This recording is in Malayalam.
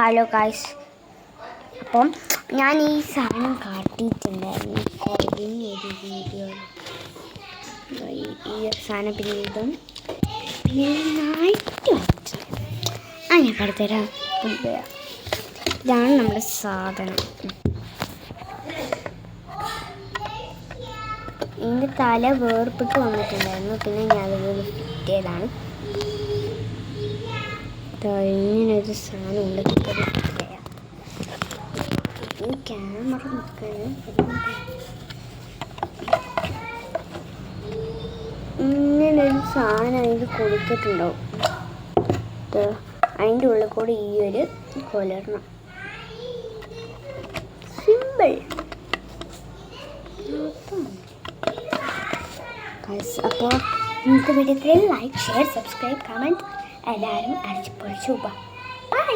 ഹലോ ഗായ്സ്, അപ്പം ഞാൻ ഈ സാധനം കാട്ടിയിട്ടുണ്ടായിരുന്നു കുറഞ്ഞൊരു വീഡിയോ. ഈ സാധനം പിന്നെ ഇതും പിന്നെ ഞാൻ കടുത്തരാം. ഇതാണ് നമ്മുടെ സാധനം. ഇതിൻ്റെ തല വേർപ്പിട്ട് വന്നിട്ടുണ്ടായിരുന്നു. പിന്നെ ഞാൻ അതുപോലെ ഫിറ്റ് ചെയ്തതാണ്. ഇങ്ങനൊരു സാധനം ഉണ്ട്. ഈ ക്യാമറ ഇങ്ങനൊരു സാധനം അതിൽ കൊടുത്തിട്ടുണ്ടാവും. അതിൻ്റെ ഉള്ളിൽ കൂടെ ഈ ഒരു കൊലർണം സിമ്പിൾ. അപ്പോൾ ഇന്നത്തെ വീഡിയോയിൽ ലൈക്ക്, ഷെയർ, സബ്സ്ക്രൈബ്, കമൻറ്റ് എല്ലാവരും അടിച്ചു പൊളിച്ചു. ബൈ.